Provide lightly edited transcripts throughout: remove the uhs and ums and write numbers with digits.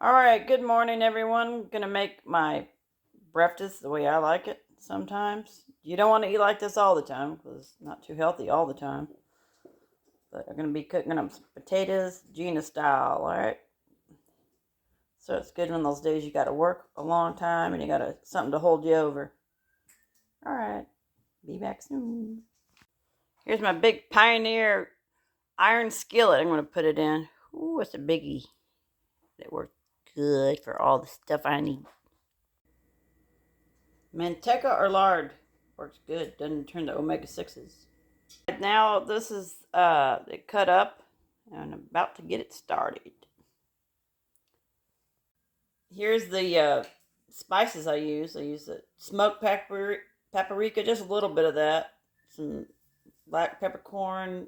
Alright, good morning everyone. Gonna make my breakfast the way I like it sometimes. You don't want to eat like this all the time because it's not too healthy all the time. But I'm gonna be cooking up some potatoes, Gina style, alright? So it's good on those days you gotta work a long time and you gotta something to hold you over. Alright, be back soon. Here's my big Pioneer iron skillet I'm gonna put it in. Ooh, it's a biggie. It works good for all the stuff I need. Manteca or lard works good. Doesn't turn to omega-6s. Now this is it cut up and I'm about to get it started. Here's the spices I use. I use the smoked paprika, just a little bit of that. Some black peppercorn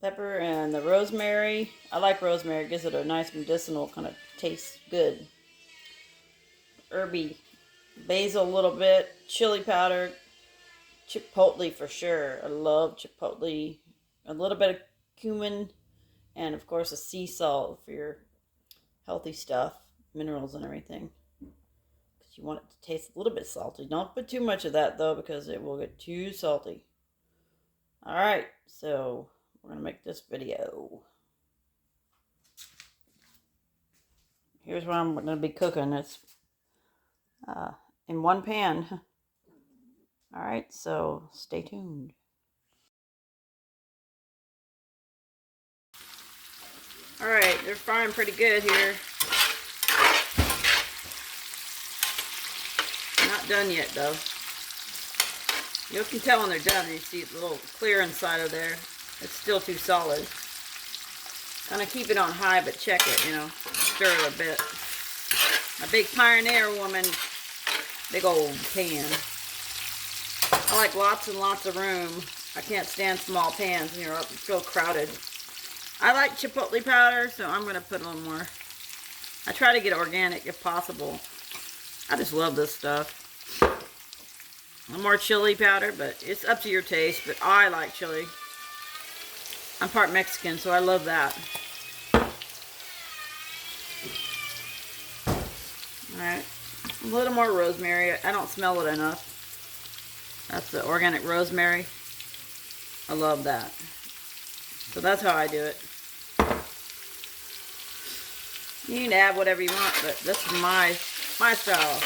pepper and the rosemary. I like rosemary. It gives it a nice medicinal kind of taste. Good. Herby basil a little bit. Chili powder. Chipotle for sure. I love chipotle. A little bit of cumin. And of course a sea salt for your healthy stuff. Minerals and everything. Because you want it to taste a little bit salty. Don't put too much of that though because it will get too salty. Alright, so we're going to make this video. Here's what I'm going to be cooking. It's in one pan. Alright, so stay tuned. Alright, they're frying pretty good here. Not done yet though. You can tell when they're done. You see a little clear inside of there. It's still too solid. Kind of keep it on high, but check it, stir it a bit. A big Pioneer woman, big old pan. I like lots and lots of room. I can't stand small pans, it's so crowded. I like chipotle powder, so I'm going to put a little more. I try to get organic if possible. I just love this stuff. A little more chili powder, but it's up to your taste, but I like chili. I'm part Mexican, so I love that. Alright, a little more rosemary. I don't smell it enough. That's the organic rosemary. I love that. So that's how I do it. You can add whatever you want, but this is my style.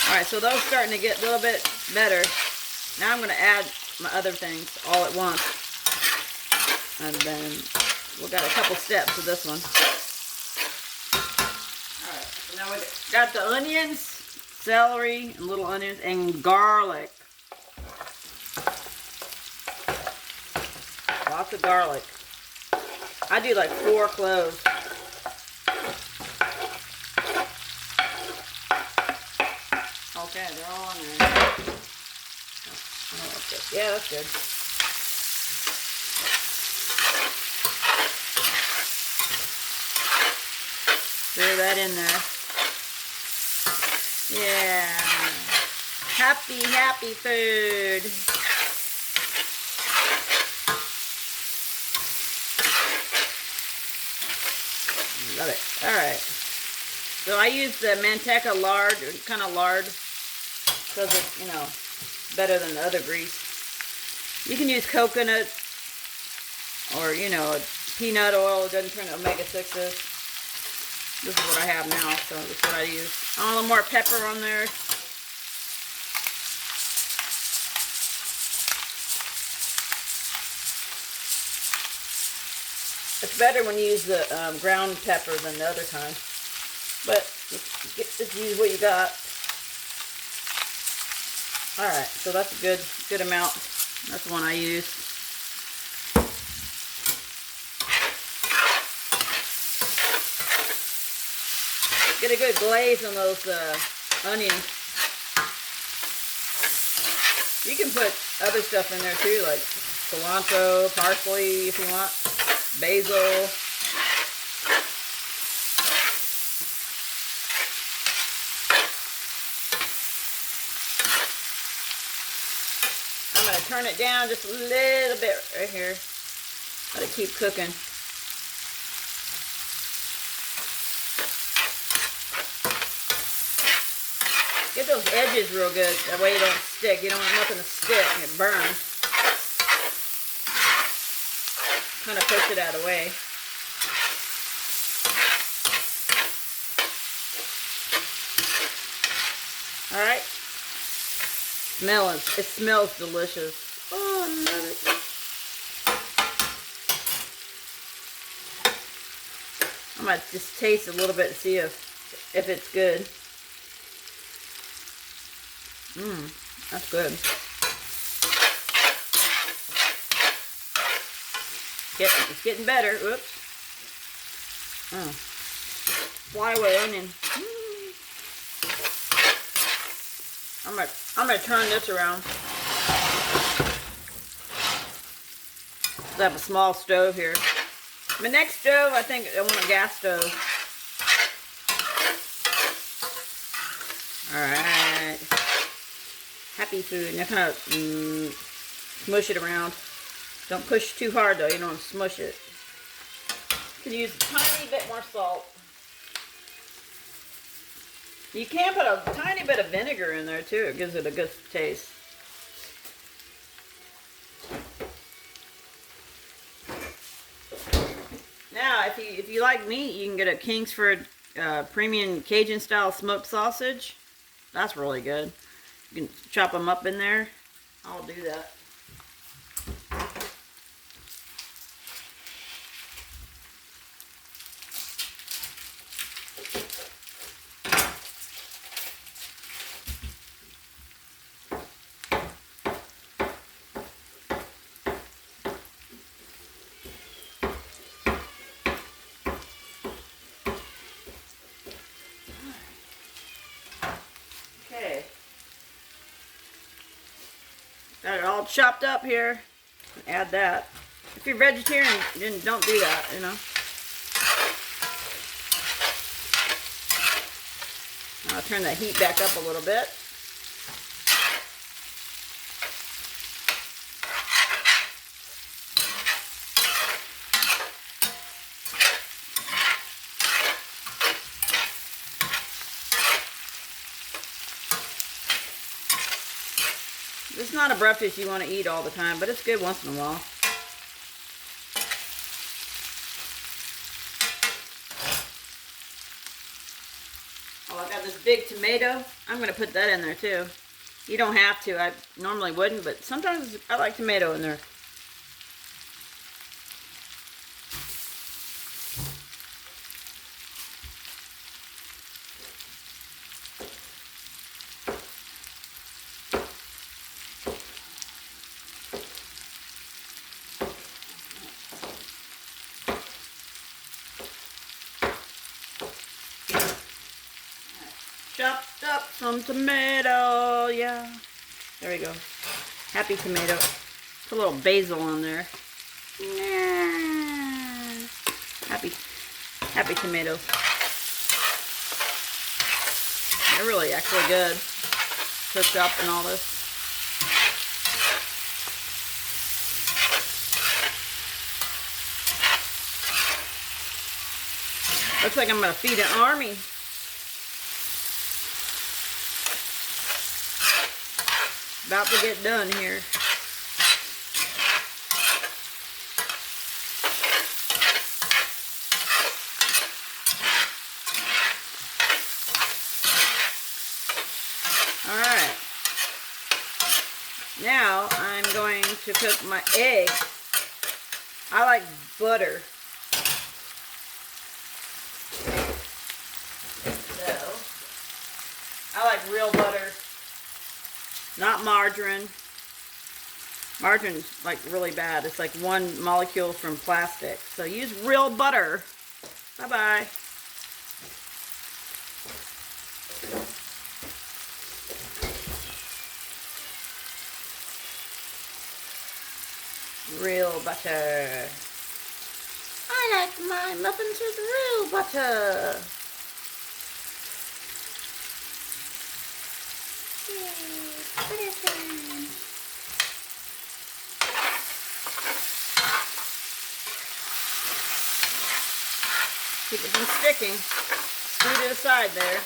Alright, so those starting to get a little bit better. Now I'm going to add my other things all at once. And then we've got a couple steps to this one. Alright, so now we got the onions, celery, and little onions, and garlic. Lots of garlic. I do like 4 cloves. Okay, they're all in there. Oh, that's good. Yeah, that's good. Stir that in there. Yeah. Happy food. Love it. Alright. So I use the Manteca lard, kind of lard, because it's, better than the other grease. You can use coconut or, peanut oil. It doesn't turn to omega-6s. This is what I have now, so this is what I use. A little more pepper on there. It's better when you use the ground pepper than the other kind. But just use what you got. Alright, so that's a good amount. That's the one I use. Get a good glaze on those onions. You can put other stuff in there too, like cilantro, parsley if you want, basil. I'm going to turn it down just a little bit right here. Let it keep cooking. edges real good. That way you don't stick. You don't want nothing to stick and it burns. Kind of push it out of the way. Alright. It smells delicious. Oh, I love it. I might just taste a little bit and see if it's good. That's good. It's getting better. Whoops. Flyaway onion. I'm gonna turn this around. I have a small stove here. My next stove, I think I want a gas stove. Alright. Happy food. Now kind of smush it around. Don't push too hard though, you don't want to smush it. You can use a tiny bit more salt. You can put a tiny bit of vinegar in there too. It gives it a good taste. Now, if you like meat, you can get a Kingsford premium Cajun style smoked sausage. That's really good. You can chop them up in there. I'll do that. Got it all chopped up here. Add that. If you're vegetarian, then don't do that, you know. I'll turn the heat back up a little bit. It's not a breakfast you want to eat all the time, but it's good once in a while. Oh, I got this big tomato. I'm going to put that in there too. You don't have to. I normally wouldn't, but sometimes I like tomato in there. Chopped up some tomato, yeah. There we go. Happy tomato. Put a little basil on there. Happy tomatoes. They're really actually good. Cooked up and all this. Looks like I'm gonna feed an army. About to get done here. Alright. Now I'm going to cook my egg. I like butter. So, I like real butter. Not margarine. Margarine's like really bad. It's like one molecule from plastic. So use real butter. Bye-bye. Real butter. I like my muffins with real butter. Keep it from sticking. Scoot it aside there.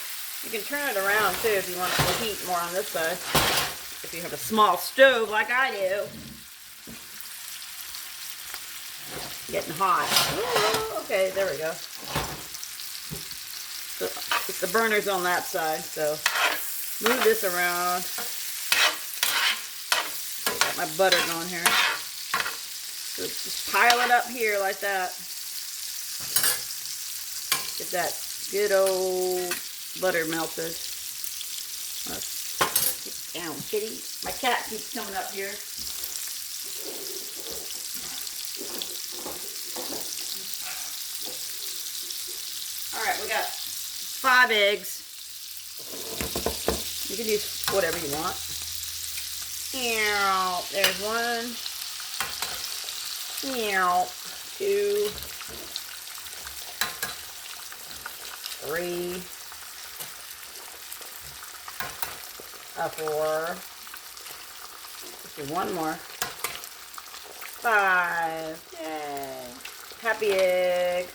You can turn it around too if you want the heat more on this side. If you have a small stove like I do. Getting hot. Ooh, okay, there we go. So it's the burners on that side, so move this around. Got my butter going here. So just pile it up here like that. Get that good old butter melted. Get down, kitty. My cat keeps coming up here. Alright, we got 5 eggs. You can use whatever you want. There's 1. 2. 3. 4. Let's do 1 more. 5. Yay. Happy egg.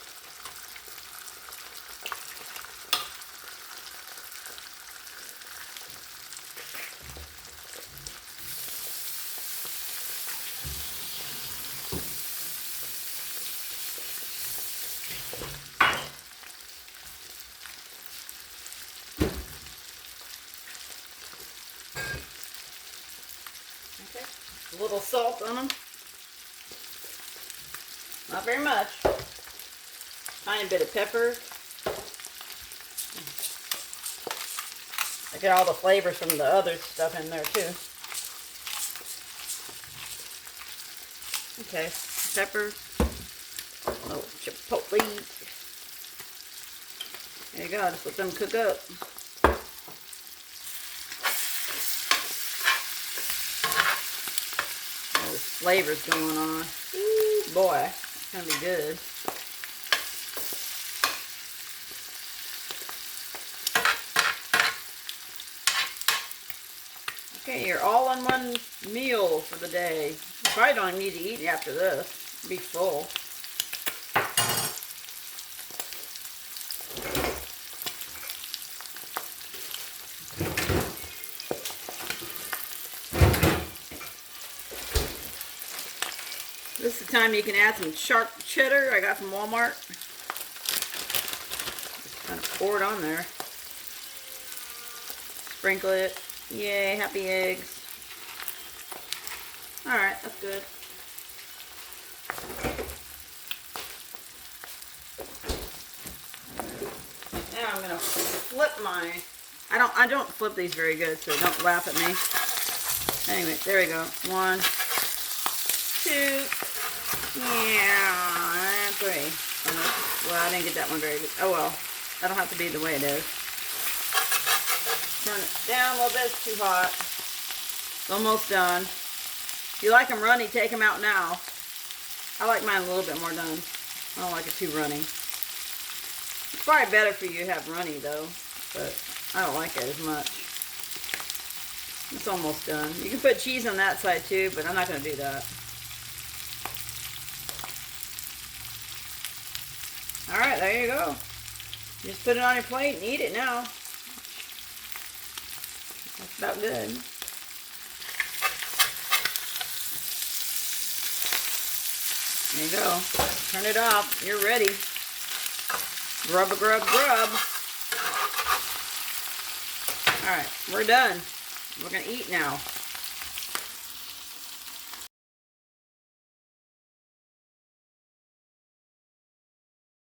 Okay. A little salt on them. Not very much. Tiny bit of pepper. I get all the flavors from the other stuff in there too. Okay, pepper. Oh, chipotle. There you go, just let them cook up. All this flavors going on. Ooh, boy, it's gonna be good. Okay, you're all in one meal for the day. You probably don't need to eat after this. Be full. This is the time you can add some sharp cheddar I got from Walmart. Just kind of pour it on there. Sprinkle it. Yay, happy eggs. Alright, that's good. Now I'm gonna flip my I don't flip these very good, so don't laugh at me. Anyway, there we go. 1, 2, yeah, and 3. Well, I didn't get that one very good. Oh well. That'll have to be the way it is. Turn it down a little bit, it's too hot. It's almost done. If you like them runny, take them out now. I like mine a little bit more done. I don't like it too runny. It's probably better for you to have runny though, but I don't like it as much. It's almost done. You can put cheese on that side too, but I'm not going to do that. Alright, there you go. Just put it on your plate and eat it now. That's about good. There you go. Turn it off. You're ready. Grub, grub, grub. Alright, we're done. We're going to eat now.